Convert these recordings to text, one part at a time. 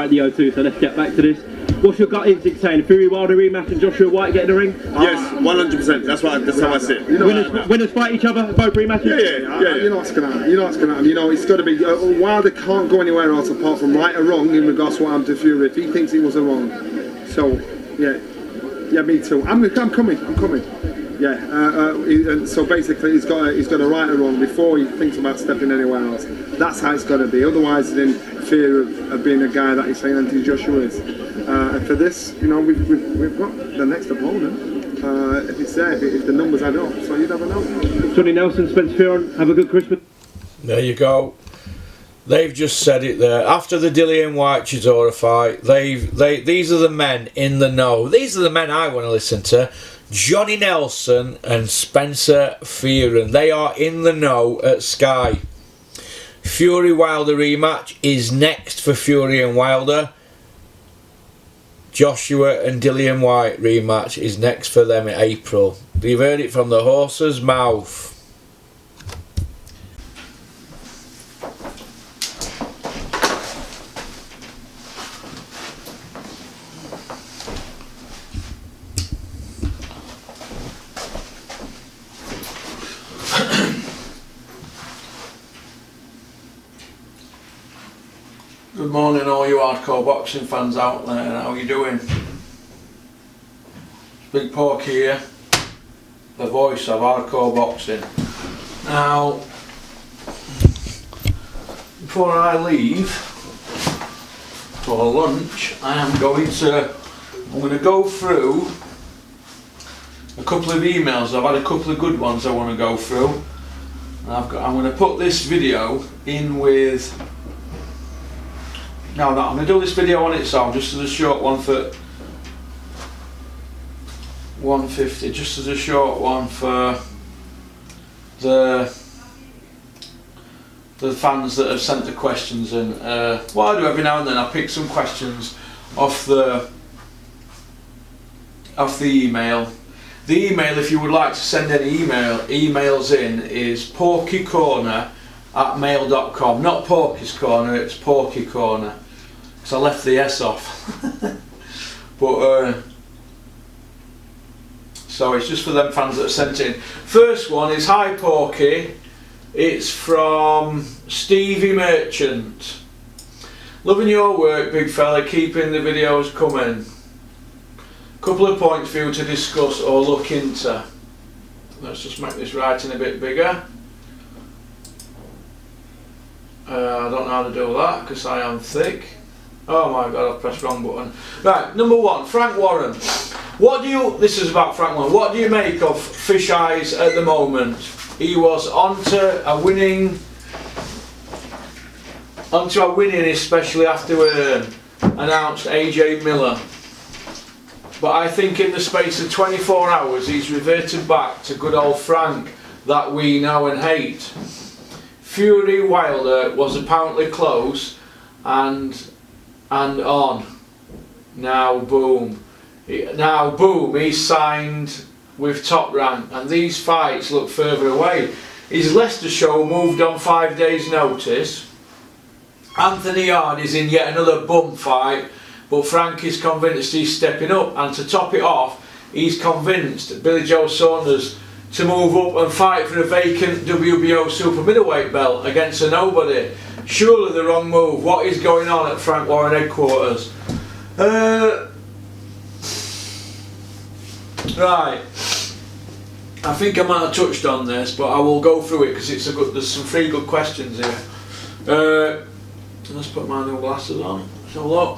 at the O2, so let's get back to this. What's your gut instinct saying? Fury Wilder rematch and Joshua White get in the ring? Yes, 100%. That's how I see it. You know, Winners fight each other, both rematches? Yeah. You know what's going to happen. You know what's going to happen. You know, it's got to be. Wilder can't go anywhere else apart from right or wrong in regards to what happened to Fury. If he thinks he was a wrong, so yeah, me too. I'm coming. Yeah. So basically, he's got a right or wrong before he thinks about stepping anywhere else. That's how it's got to be. Otherwise, he's in fear of being a guy that he's saying Anthony Joshua is. And for this, you know, we've got the next opponent. If it's there, if the numbers add up, so you never know. Johnny Nelson, Spencer Fearon, have a good Christmas. There you go. They've just said it there. After the Dillian White Chisora fight, these are the men in the know. These are the men I want to listen to. Johnny Nelson and Spencer Fearon. They are in the know at Sky. Fury Wilder rematch is next for Fury and Wilder. Joshua and Dillian White rematch is next for them in April. You've heard it from the horse's mouth. Good morning all you hardcore boxing fans out there, how are you doing? Big Porky here, the voice of hardcore boxing. Now, before I leave for lunch, I'm going to go through a couple of emails. I've had a couple of good ones I want to go through. I'm going to put this video in with... No, I'm going to do this video on its own, just as a short one for 150, just as a short one for the fans that have sent the questions in. What I do every now and then, I pick some questions off the email. The email, if you would like to send any emails in, is porkycorner@mail.com. Not Porky's Corner, it's Porky Corner. Because I left the S off. But so it's just for them fans that are sent in. First one is, hi Porky. It's from Stevie Merchant. Loving your work, big fella, keeping the videos coming. Couple of points for you to discuss or look into. Let's just make this writing a bit bigger. I don't know how to do that because I am thick. Oh my god, I've pressed wrong button. Right, number one, Frank Warren. This is about Frank Warren. What do you make of Fish Eyes at the moment? He was onto a winning, especially after announced AJ Miller. But I think in the space of 24 hours, he's reverted back to good old Frank that we know and hate. Fury Wilder was apparently close and on. Now boom, he's signed with Top Rank, and these fights look further away. His Leicester show moved on 5 days' notice. Anthony Yarde is in yet another bum fight, but Frank is convinced he's stepping up, and to top it off, he's convinced Billy Joe Saunders to move up and fight for a vacant WBO super middleweight belt against a nobody. Surely the wrong move. What is going on at Frank Warren headquarters? Right. I think I might have touched on this, but I will go through it because there's some 3 good questions here. Let's put my new glasses on. So look.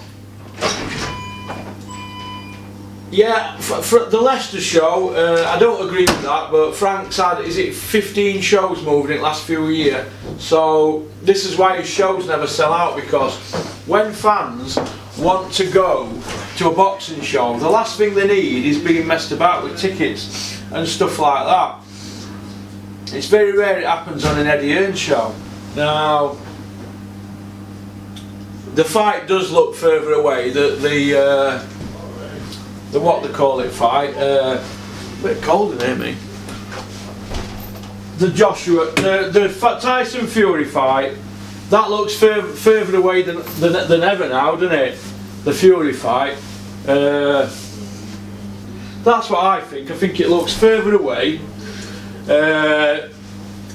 Yeah, for the Leicester show, I don't agree with that, but Frank's had, 15 shows moved in the last few years, so this is why his shows never sell out, because when fans want to go to a boxing show, the last thing they need is being messed about with tickets and stuff like that. It's very rare it happens on an Eddie Hearn show. Now, the fight does look further away, the what they call it fight, a bit cold in here, me. The Tyson Fury fight that looks further away than ever now, doesn't it? The Fury fight. That's what I think. I think it looks further away. The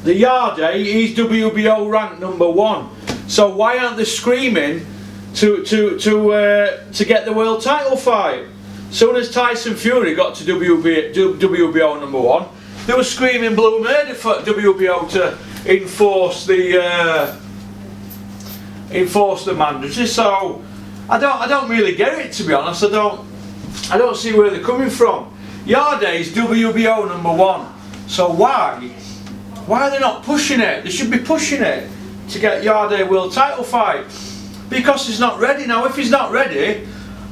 Yarday, he's WBO ranked #1. So why aren't they screaming to get the world title fight? Soon as Tyson Fury got to WBO #1, they were screaming blue murder for WBO to enforce the mandatory. So I don't really get it, to be honest. I don't see where they're coming from. Yarday's WBO #1. So why are they not pushing it? They should be pushing it to get Yarday world title fight, because he's not ready now. If he's not ready,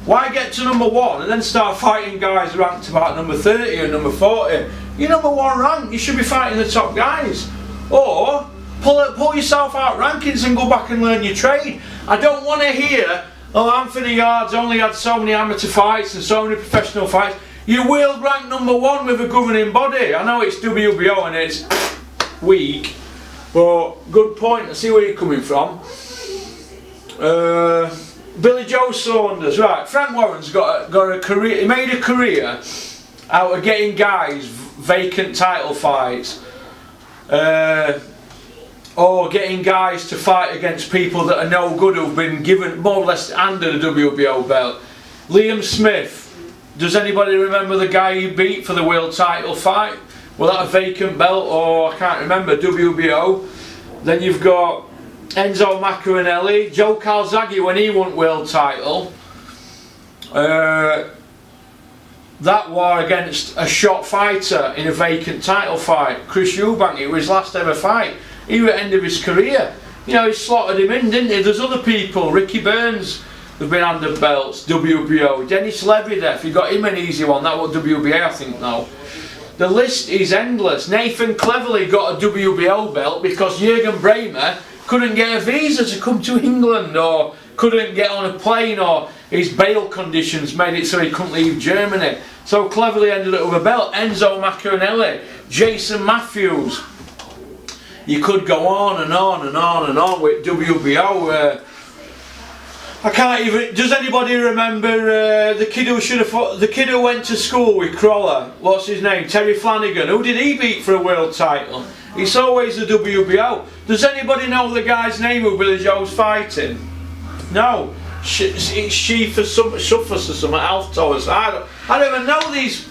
why get to #1 and then start fighting guys ranked about number 30 or number 40? You're #1 ranked, you should be fighting the top guys. Or pull yourself out rankings and go back and learn your trade. I don't want to hear, oh, Anthony Yard's only had so many amateur fights and so many professional fights. You're world ranked #1 with a governing body. I know it's WBO and it's weak, but good point. I see where you're coming from. Billy Joe Saunders, right? Frank Warren's got a career. He made a career out of getting guys vacant title fights, or getting guys to fight against people that are no good, who've been given more or less under the WBO belt. Liam Smith. Does anybody remember the guy he beat for the world title fight? Was that a vacant belt, or I can't remember, WBO? Then you've got Enzo Maccarinelli, Joe Calzaghe when he won world title. That war against a shot fighter in a vacant title fight. Chris Eubank, it was his last ever fight. He was at the end of his career. You know, he slotted him in, didn't he? There's other people, Ricky Burns, they've been under belts, WBO. Dennis Lebedev, you got him an easy one, that was WBA I think now. The list is endless. Nathan Cleverly got a WBO belt because Jürgen Bremer couldn't get a visa to come to England, or couldn't get on a plane, or his bail conditions made it so he couldn't leave Germany. So Cleverly ended up with a belt. Enzo Maccarinelli, Jason Matthews. You could go on and on and on and on with WBO. I can't even. Does anybody remember the kid who should have fought, the kid who went to school with Crawler? What's his name? Terry Flanagan. Who did he beat for a world title? It's always the WBO. Does anybody know the guy's name who Billy Joe's fighting? No. It's Sheaf or Suffus or something. Alf Towers. I don't even know these.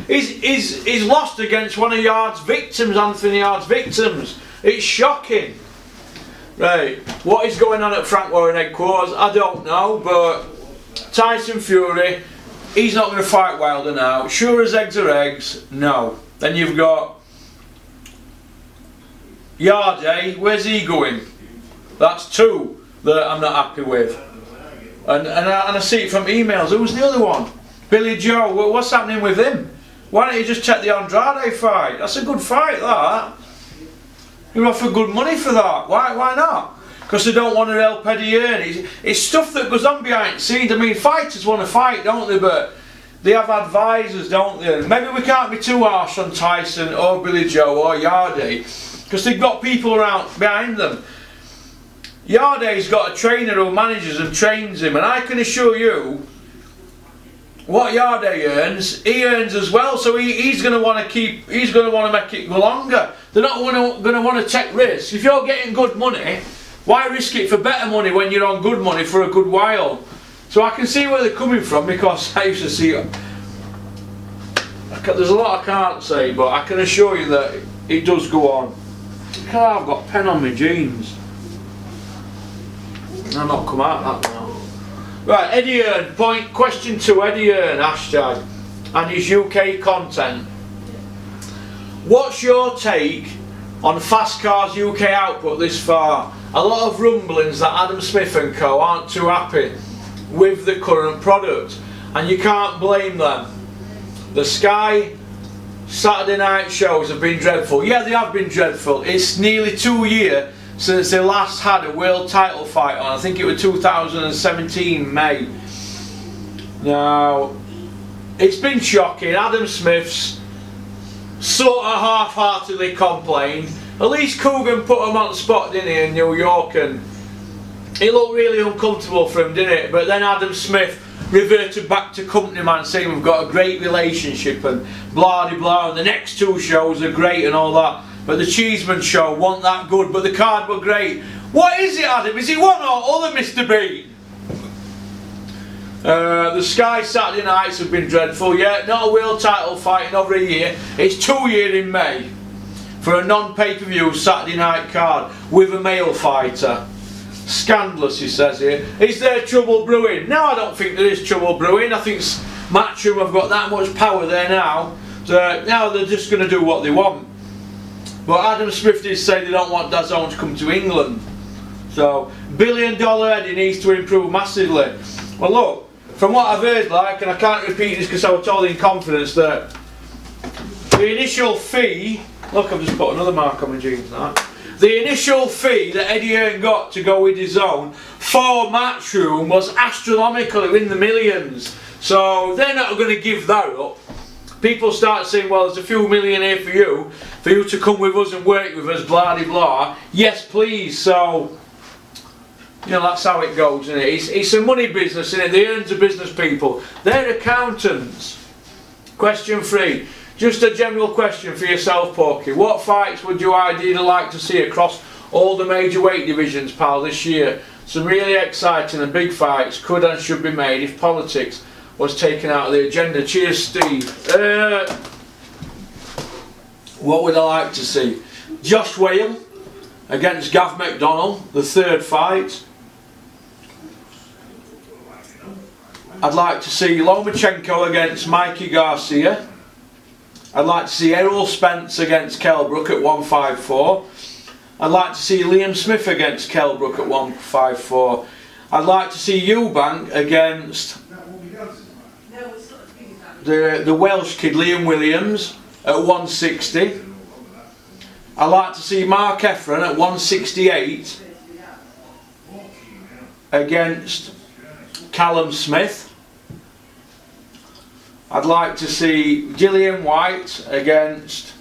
He's lost against one of Yard's victims, Anthony Yard's victims. It's shocking. Right, what is going on at Frank Warren headquarters? I don't know, but Tyson Fury, he's not going to fight Wilder now. Sure as eggs are eggs, no. Then you've got Yarday, where's he going? That's two that I'm not happy with. And I see it from emails. Who's the other one? Billy Joe, what's happening with him? Why don't you just check the Andrade fight? That's a good fight, that. You offer good money for that. Why not? Because they don't want to help Eddie Earn. It's stuff that goes on behind the scenes. I mean, fighters want to fight, don't they? But they have advisors, don't they? Maybe we can't be too harsh on Tyson or Billy Joe or Yarday, because they've got people around behind them. Yarday's got a trainer who manages and trains him, and I can assure you, what Yarday earns, he earns as well. So he's going to want to keep. He's going to want to make it go longer. They're not going to want to take risks. If you're getting good money, why risk it for better money when you're on good money for a good while? So I can see where they're coming from, because I used to see it. There's a lot I can't say, but I can assure you that it does go on. I've got a pen on my jeans. I'll not come out that now. Right, Eddie Earn, question 2, Eddie Earn, hashtag, and his UK content. What's your take on Fast Cars UK output this far? A lot of rumblings that Adam Smith and co aren't too happy with the current product, and you can't blame them. The Sky Saturday night shows have been dreadful. Yeah, they have been dreadful. It's nearly 2 years since they last had a world title fight on. I think it was 2017 May. Now, it's been shocking. Adam Smith's sort of half-heartedly complained. At least Coogan put him on the spot, didn't he, in New York, and It looked really uncomfortable for him, didn't it? But then Adam Smith reverted back to company man, saying we've got a great relationship and blah de blah, and the next 2 shows are great and all that. But the Cheeseman show wasn't that good, but the card were great. What is it, Adam? Is it one or other, Mr. Bean? The Sky Saturday nights have been dreadful. Yeah, not a world title fight in over a year. It's 2 years in May for a non-pay-per-view Saturday night card with a male fighter. Scandalous, he says here. Is there trouble brewing? No, I don't think there is trouble brewing. I think Matchroom have got that much power there now. So now they're just going to do what they want. But Adam Smith did say they don't want DAZN to come to England. So, $1 billion head, he needs to improve massively. Well look, from what I've heard, and I can't repeat this because I was told in confidence, that the initial fee, look, I've just put another mark on my jeans now. The initial fee that Eddie Hearn got to go with his own for Matchroom was astronomical, in the millions. So they're not going to give that up. People start saying, well, there's a few million here for you to come with us and work with us, blah de blah. Yes, please. So, you know, that's how it goes, isn't it? It's a money business, isn't it? The Hearns are business people. They're accountants. Question 3. Just a general question for yourself, Porky. What fights would you ideally like to see across all the major weight divisions, pal, this year? Some really exciting and big fights could and should be made if politics was taken out of the agenda. Cheers, Steve. What would I like to see? Josh Whale against Gav McDonnell, the 3rd fight. I'd like to see Lomachenko against Mikey Garcia. I'd like to see Errol Spence against Kell Brook at 154. I'd like to see Liam Smith against Kell Brook at 154. I'd like to see Eubank against the Welsh kid Liam Williams at 160. I'd like to see Mark Efron at 168 against Callum Smith. I'd like to see Gillian White against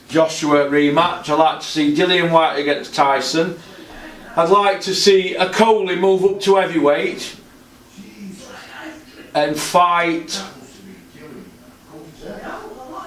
Joshua rematch. I'd like to see Gillian White against Tyson. I'd like to see a Coley move up to heavyweight and fight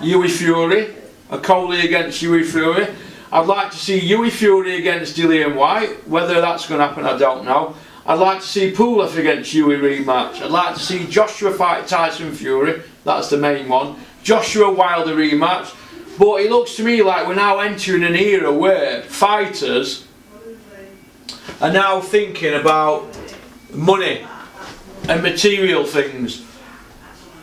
Hughie Fury. A Coley against Hughie Fury. I'd like to see Hughie Fury against Gillian White. Whether that's going to happen, I don't know. I'd like to see Pulev against Hughie rematch. I'd like to see Joshua fight Tyson Fury. That's the main one. Joshua Wilder rematch. But it looks to me like we're now entering an era where fighters are now thinking about money and material things.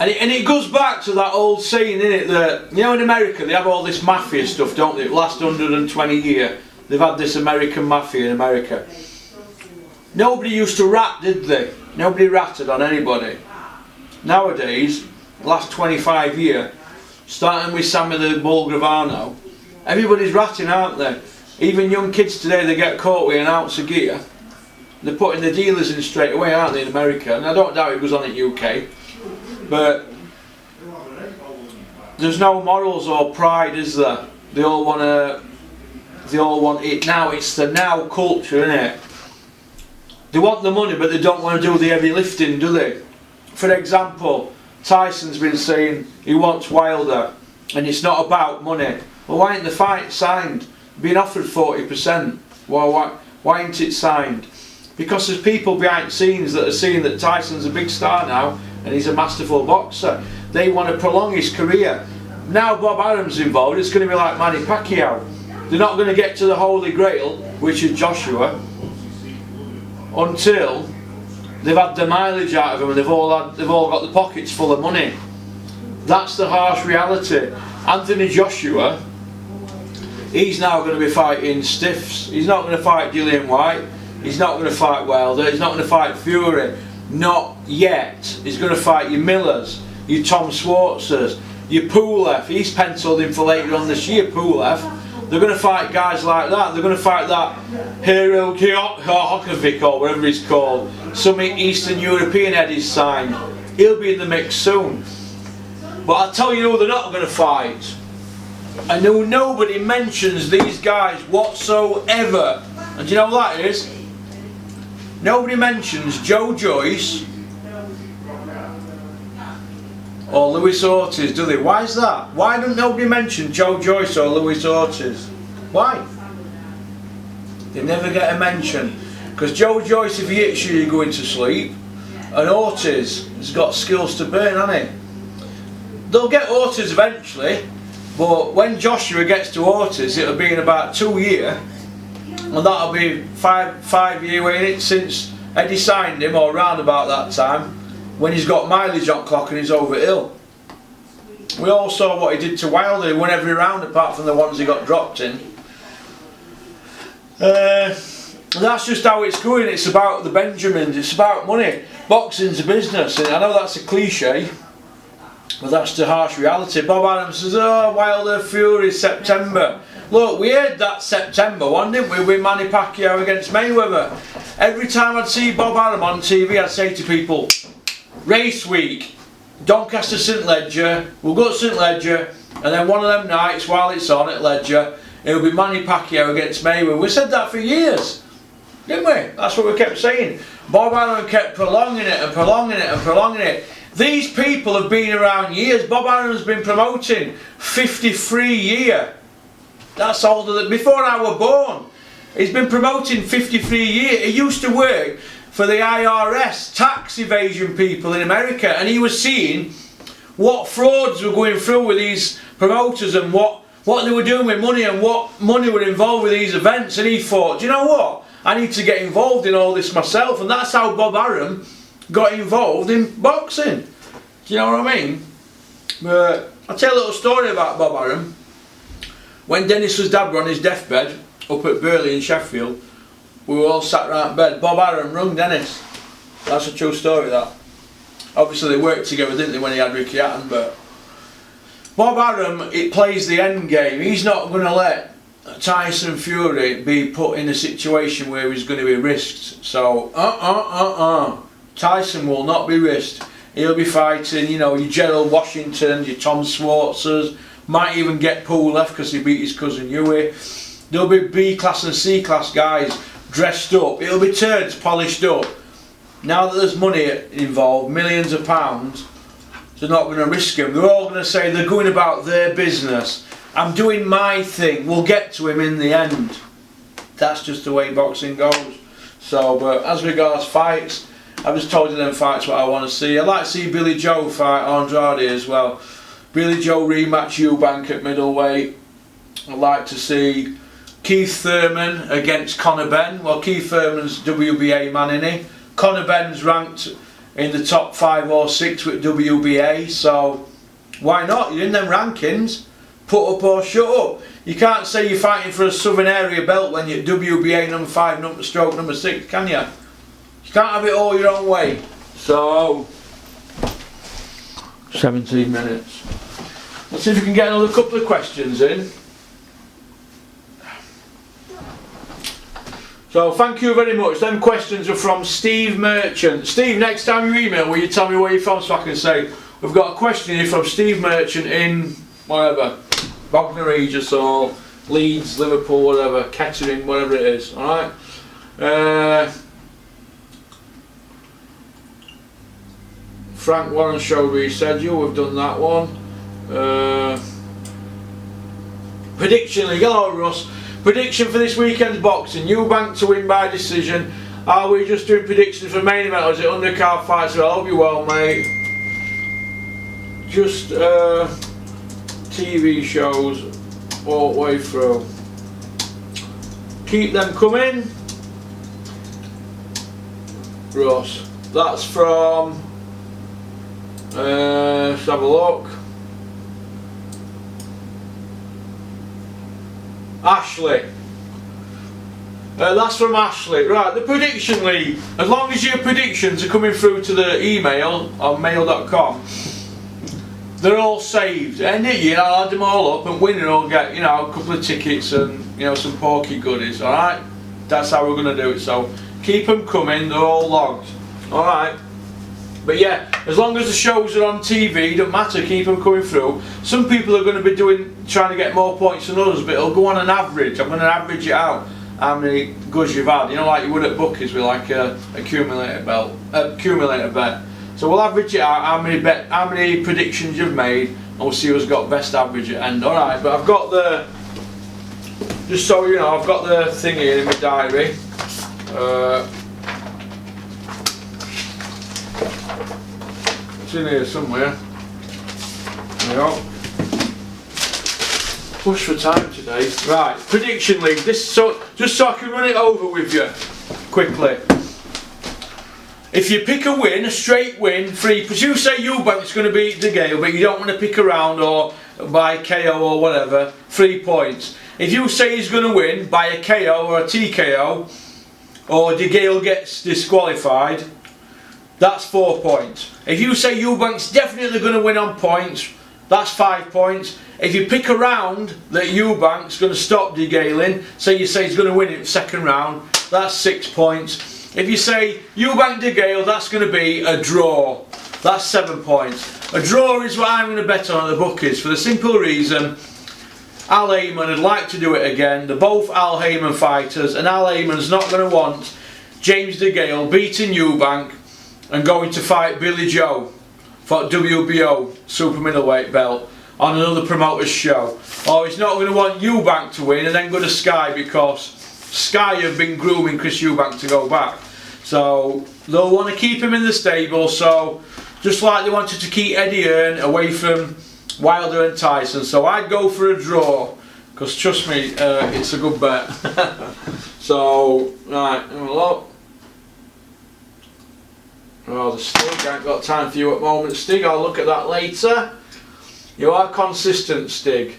And it goes back to that old saying, innit, that, you know, in America they have all this mafia stuff, don't they? The last 120 years they've had this American mafia in America. Nobody used to rat, did they? Nobody ratted on anybody. Nowadays, last 25 years, starting with Sammy the Bull Gravano, everybody's ratting, aren't they? Even young kids today, they get caught with an ounce of gear. They're putting the dealers in straight away, aren't they, in America? And I don't doubt it goes on in UK. But there's no morals or pride, is there? They all want it now. It's the now culture, isn't it? They want the money, but they don't want to do the heavy lifting, do they? For example, Tyson's been saying he wants Wilder, and it's not about money. Well, why ain't the fight signed? Being offered 40%. Well, why ain't it signed? Because there's people behind the scenes that are seeing that Tyson's a big star now, and he's a masterful boxer. They want to prolong his career. Now Bob Arum's involved, it's going to be like Manny Pacquiao. They're not going to get to the Holy Grail, which is Joshua, until they've had the mileage out of him and they've all got the pockets full of money. That's the harsh reality. Anthony Joshua, he's now going to be fighting stiffs. He's not going to fight Gillian White. He's not going to fight Wilder. He's not going to fight Fury. Not yet. He's going to fight your Millers, your Tom Schwartzers, your Pulev. He's penciled in for later on this year, Pulev. They're going to fight guys like that. They're going to fight that Hero Hokovic or whatever he's called. Some Eastern European head is signed. He'll be in the mix soon. But I'll tell you who they're not going to fight. And who nobody mentions these guys whatsoever. And do you know what that is? nobody mentions Joe Joyce or Lewis Ortiz, do they? Why is that? Why don't nobody mention Joe Joyce or Lewis Ortiz? Why? They never get a mention. Because Joe Joyce, if he hits you, you're going to sleep. And Ortiz has got skills to burn, hasn't he? They'll get Ortiz eventually, but when Joshua gets to Ortiz, it'll be in about 2 years, and that'll be five year waiting since Eddie signed him, or round about that time, when he's got mileage on clock and he's over ill. We all saw what he did to Wilder. He won every round apart from the ones he got dropped in. That's just how it's going. It's about the Benjamins, it's about money. Boxing's a business, and I know that's a cliche, but that's the harsh reality. Bob Arum says, oh, Wilder Fury, September. Look, we had that September one, didn't we, with Manny Pacquiao against Mayweather. Every time I'd see Bob Arum on TV, I'd say to people, race week, Doncaster St Ledger, we'll go to St Ledger, and then one of them nights while it's on at Ledger, it'll be Manny Pacquiao against Mayweather. We said that for years, didn't we? That's what we kept saying. Bob Arum kept prolonging it and prolonging it and prolonging it. These people have been around years. Bob Arum's been promoting 53 years. That's older than before I was born. He's been promoting 53 years. He used to work for the IRS, tax evasion people in America, and he was seeing what frauds were going through with these promoters and what they were doing with money and what money were involved with these events, and he thought, do you know what? I need to get involved in all this myself, and that's how Bob Arum got involved in boxing. Do you know what I mean? But I'll tell you a little story about Bob Arum. When Dennis's dad were on his deathbed up at Burley in Sheffield, we were all sat around bed. Bob Arum rung Dennis. That's a true story, that. Obviously they worked together, didn't they, when he had Ricky Hatton, but Bob Arum, it plays the end game. He's not going to let Tyson Fury be put in a situation where he's going to be risked. So, Tyson will not be risked. He'll be fighting, you know, your Gerald Washington, your Tom Swartzers, might even get Poole left because he beat his cousin Huey. There'll be B-class and C-class guys dressed up. It'll be turds polished up. Now that there's money involved, millions of pounds, they're not going to risk him. They're all going to say they're going about their business. I'm doing my thing. We'll get to him in the end. That's just the way boxing goes. So, but as regards fights, I've just told you them fights what I want to see. I'd like to see Billy Joe fight Andrade as well. Billy Joe rematch Eubank at middleweight. I'd like to see Keith Thurman against Conor Benn. Well, Keith Thurman's WBA man, isn't he? Conor Benn's ranked in the top 5 or 6 with WBA, so why not? You're in them rankings. Put up or shut up. You can't say you're fighting for a Southern Area belt when you're WBA number 5, stroke number 6, can you? You can't have it all your own way. So, 17 minutes. Let's see if we can get another couple of questions in. So, thank you very much. Them questions are from Steve Merchant. Steve, next time you email, will you tell me where you're from so I can say, we've got a question here from Steve Merchant in, whatever, Bognor Regis or Leeds, Liverpool, whatever, Kettering, whatever it is, alright? Frank Warren showed reschedule, we've done that one. Prediction league, hello Russ. Prediction for this weekend's boxing, Eubank to win by decision. Are we just doing predictions for main event or is it undercard fights? Well, I hope you well, mate. Just TV shows all the way through. Keep them coming. Ross. That's from let's have a look. Ashley. That's from Ashley. Right, the prediction league. As long as your predictions are coming through to the email on mail.com, they're all saved. And I'll add them all up and winner will get, you know, a couple of tickets and, you know, some Porky goodies, alright? That's how we're going to do it. So keep them coming, they're all logged. Alright? But yeah, as long as the shows are on TV, don't matter, keep them coming through. Some people are going to be trying to get more points than others, but it'll go on an average. I'm going to average it out. how many goods you've had. You know, like you would at bookies with like a accumulator bet. So we'll average it out, how many predictions you've made, and we'll see who's got best average at end. Alright, but I've got the, just so you know, I've got the thing here in my diary. It's in here somewhere. There we go. Push for time today. Right, prediction league. Just so I can run it over with you quickly. If you pick a win, a straight win, free, because you say Eubank's going to beat De Gale, but you don't want to pick around or by KO or whatever, 3 points. If you say he's going to win by a KO or a TKO, or De Gale gets disqualified, that's 4 points. If you say Eubank's definitely going to win on points, that's 5 points. If you pick a round that Eubank's going to stop De Gale in, say you say he's going to win it second round, that's 6 points. If you say Eubank De Gale, that's going to be a draw. That's 7 points. A draw is what I'm going to bet on at the bookies for the simple reason Al Heyman would like to do it again. They're both Al Heyman fighters, and Al Heyman's not going to want James De Gale beating Eubank and going to fight Billy Joe for WBO super middleweight belt on another promoter's show. Or he's not going to want Eubank to win and then go to Sky because Sky have been grooming Chris Eubank to go back. So they'll want to keep him in the stable, so just like they wanted to keep Eddie Hearn away from Wilder and Tyson. So I'd go for a draw, because trust me, it's a good bet. So, right, have a look. Oh, the Stig, I ain't got time for you at the moment, Stig, I'll look at that later. You are consistent, Stig.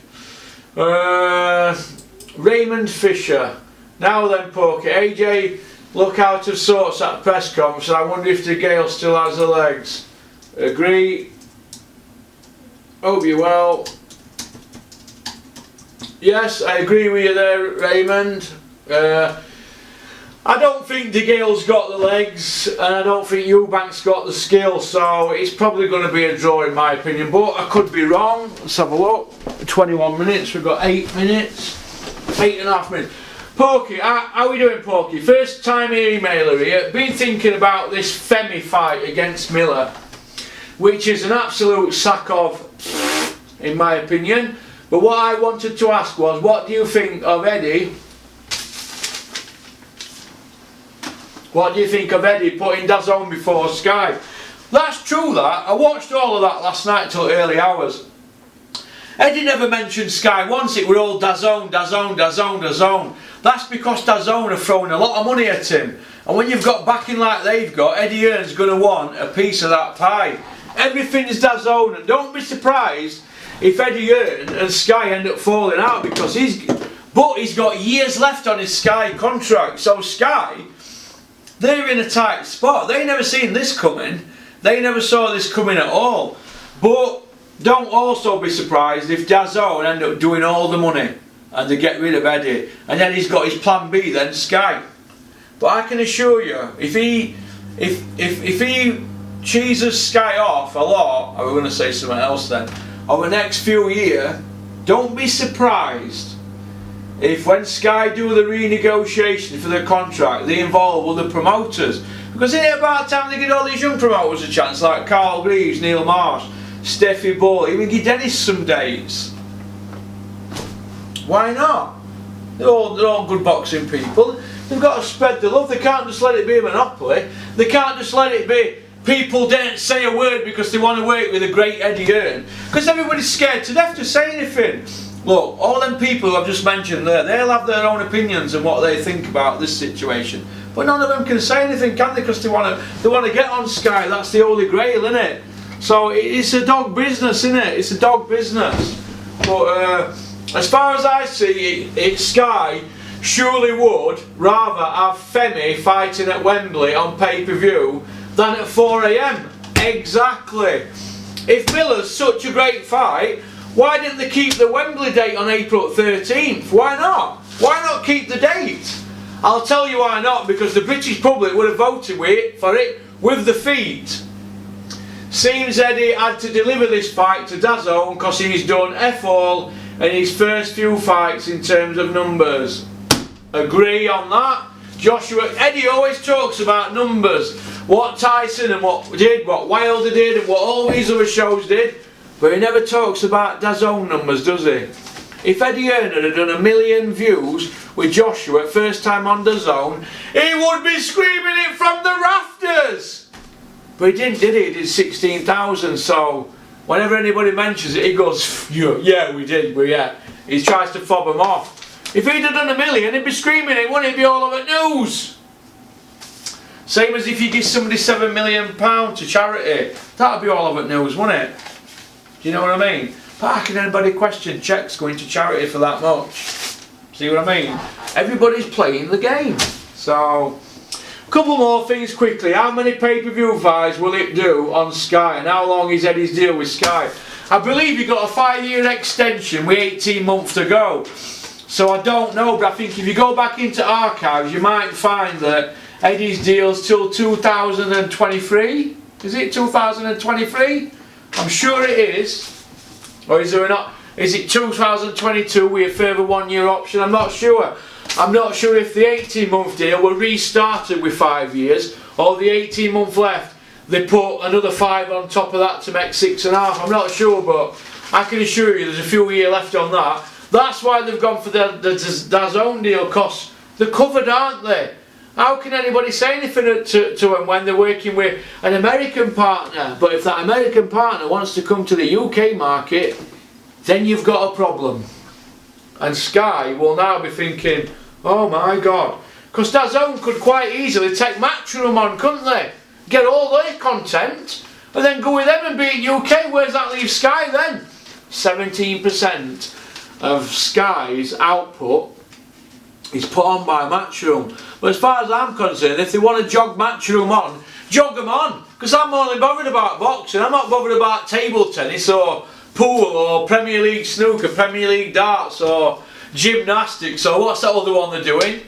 Raymond Fisher. Now then, Porky, AJ look out of sorts at press conference, and I wonder if De Gale still has the legs. Agree. Hope you well. Yes, I agree with you there, Raymond. I don't think De Gale's got the legs, and I don't think Eubank's got the skill, so it's probably going to be a draw in my opinion, but I could be wrong. Let's have a look. 21 minutes, we've got 8 minutes. 8.5 minutes. Porky, how are we doing, Porky? First time emailer here. Been thinking about this Femi fight against Miller, which is an absolute sack of, in my opinion. But what I wanted to ask was, what do you think of Eddie? What do you think of Eddie putting DAZN before Sky? That's true, that. I watched all of that last night till early hours. Eddie never mentioned Sky once. It were all DAZN, DAZN, DAZN, DAZN. That's because DAZN are throwing a lot of money at him. And when you've got backing like they've got, Eddie Hearn's going to want a piece of that pie. Everything is DAZN, and don't be surprised if Eddie Hearn and Sky end up falling out, because he's got years left on his Sky contract. So Sky, they're in a tight spot. They never seen this coming. They never saw this coming at all. But don't also be surprised if DAZN end up doing all the money and they get rid of Eddie, and then he's got his plan B, then Sky. But I can assure you, if he cheeses Sky off a lot, or we're going to say something else then, over the next few years, don't be surprised if when Sky do the renegotiation for the contract, they involve other promoters. Because isn't it about time they give all these young promoters a chance, like Carl Greaves, Neil Marsh, Steffi Bull, even give Dennis some dates? Why not? They're all good boxing people. They've got to spread the love. They can't just let it be a monopoly. They can't just let it be people don't say a word because they want to work with a great Eddie Hearn. Because everybody's scared to death to say anything. Look, all them people who I've just mentioned there, they'll have their own opinions and what they think about this situation. But none of them can say anything, can they? Because they want to get on Sky. That's the holy grail, isn't it? So it's a dog business, isn't it? It's a dog business. But as far as I see it, Sky surely would rather have Femi fighting at Wembley on pay-per-view than at 4 AM. Exactly. If Miller's such a great fight, why didn't they keep the Wembley date on April 13th? Why not? Why not keep the date? I'll tell you why not, because the British public would have voted for it with the feet. Seems Eddie had to deliver this fight to DAZN because he's done F all in his first few fights in terms of numbers. Agree on that. Joshua, Eddie always talks about numbers. What Tyson and what did, what Wilder did, and what all these other shows did. But he never talks about DAZN numbers, does he? If Eddie Earner had done 1 million views with Joshua first time on DAZN, he would be screaming it from the rafters. But he didn't, did he? He did 16,000. So whenever anybody mentions it, he goes, yeah, we did, but yeah. He tries to fob them off. If he'd have done 1 million, he'd be screaming it, wouldn't he? It'd be all over news. Same as if you give somebody £7 million to charity, that'd be all over news, wouldn't it? Do you know what I mean? But how can anybody question checks going to charity for that much? See what I mean? Everybody's playing the game. So, a couple more things quickly. How many pay-per-view fights will it do on Sky? And how long is Eddie's deal with Sky? I believe he got a 5-year extension with 18 months to go. So I don't know, but I think if you go back into archives, you might find that Eddie's deal's till 2023. Is it 2023? I'm sure it is. Or is there not? Is it 2022 with a further 1-year option? I'm not sure. I'm not sure if the 18-month deal will restart it with 5 years, or the 18-month left, they put another 5 on top of that to make 6.5. I'm not sure, but I can assure you there's a few years left on that. That's why they've gone for the DAZN deal, because they're covered, aren't they? How can anybody say anything to them when they're working with an American partner? But if that American partner wants to come to the UK market, then you've got a problem. And Sky will now be thinking, oh my God. Because DAZN could quite easily take Matchroom on, couldn't they? Get all their content, and then go with them and be in UK. Where does that leave Sky then? 17% of Sky's output is put on by Matchroom. But as far as I'm concerned, if they want to jog Matchroom on, jog them on. Because I'm only bothered about boxing. I'm not bothered about table tennis or pool or Premier League snooker, Premier League darts or gymnastics or what's that other one they're doing?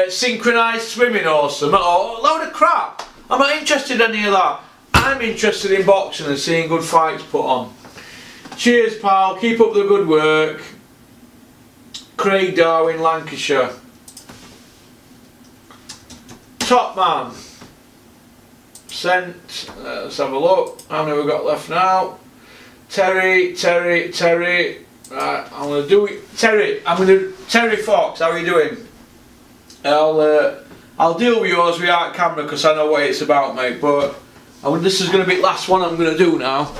Synchronised swimming or something, or a load of crap. I'm not interested in any of that. I'm interested in boxing and seeing good fights put on. Cheers, pal. Keep up the good work. Craig Darwin, Lancashire. Top man. Sent. Let's have a look. How many we got left now? Terry. Right, I'm gonna do it. Terry Fox. How are you doing? I'll deal with yours without camera because I know what it's about, mate. But this is gonna be the last one I'm gonna do now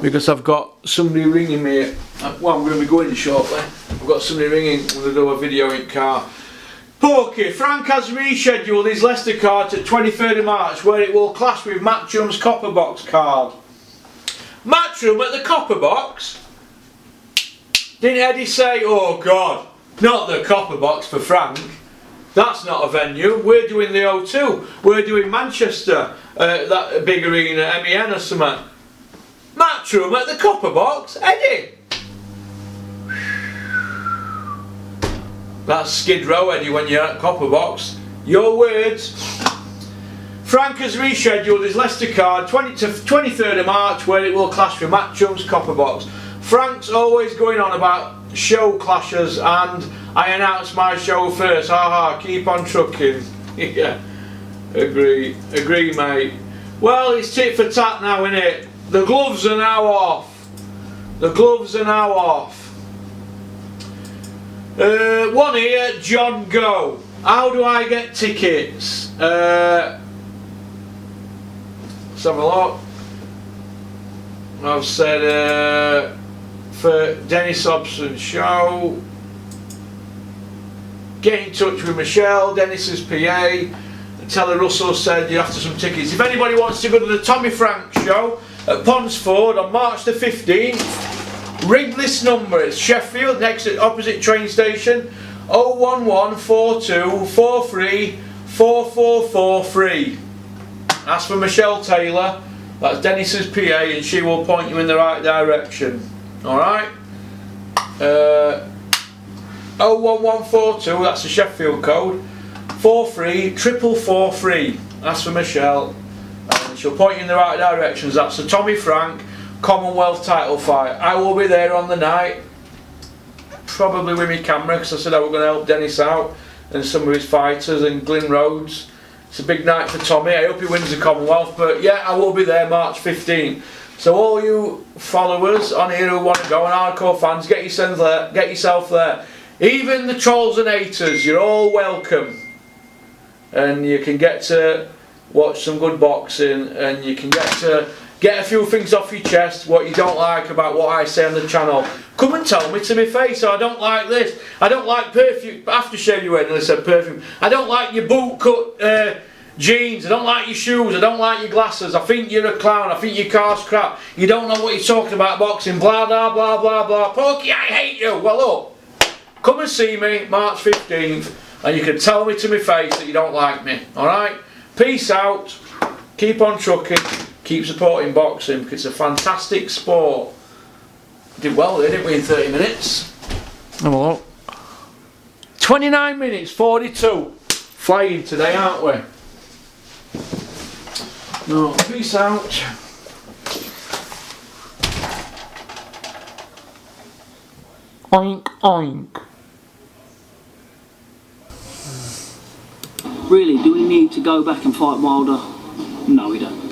because I've got somebody ringing me. Well, I'm gonna be going shortly. I've got somebody ringing. I'm gonna do a video in car. Porky, Frank has rescheduled his Leicester card to 23rd of March where it will clash with Matchroom's Copper Box card. Matchroom at the Copper Box? Didn't Eddie say, oh God, not the Copper Box for Frank? That's not a venue. We're doing the O2. We're doing Manchester, that big arena, MEN or something. Matchroom at the Copper Box? Eddie? That's Skid Row, Eddie, when you're at Copper Box. Your words. Frank has rescheduled his Leicester card to 23rd of March where it will clash with Matchroom's Copper Box. Frank's always going on about show clashes and I announced my show first. Haha, keep on trucking. Yeah, agree, mate. Well, it's tit for tat now, innit? The gloves are now off. The gloves are now off. One here, John Go. How do I get tickets? Let's have a look. I've said for Dennis Hobson's show, get in touch with Michelle, Dennis's PA, and tell her Russell said you're after some tickets. If anybody wants to go to the Tommy Frank show at Ponsford on March the 15th, ring this number. It's Sheffield, next to opposite train station, 01142 43 4443. Ask for Michelle Taylor, that's Dennis's PA, and she will point you in the right direction. Alright? 01142, that's the Sheffield code, 43 4443. Ask for Michelle, and she'll point you in the right directions. That's the Tommy Frank Commonwealth title fight. I will be there on the night, probably with my camera, because I said I was going to help Dennis out. and some of his fighters, and Glyn Rhodes. It's a big night for Tommy. I hope he wins the Commonwealth, but yeah, I will be there March 15th. So all you followers on here who want to go, and hardcore fans, get yourself there. Even the trolls and haters, you're all welcome. And you can get to watch some good boxing, and you can get a few things off your chest, what you don't like about what I say on the channel. Come and tell me to my face, I don't like this, I don't like perfume, aftershave you wear, and I said perfume, I don't like your boot cut jeans, I don't like your shoes, I don't like your glasses, I think you're a clown, I think your car's crap, you don't know what you're talking about boxing, blah blah blah blah blah, Porky, I hate you. Well look, come and see me March 15th, and you can tell me to my face that you don't like me, alright? Peace out, keep on trucking, keep supporting boxing, because it's a fantastic sport. Did well there, didn't we, in 30 minutes? Have a look. 29 minutes, 42. Flying today, aren't we? No, peace out. Oink, oink. Really, do we need to go back and fight Wilder? No, we don't.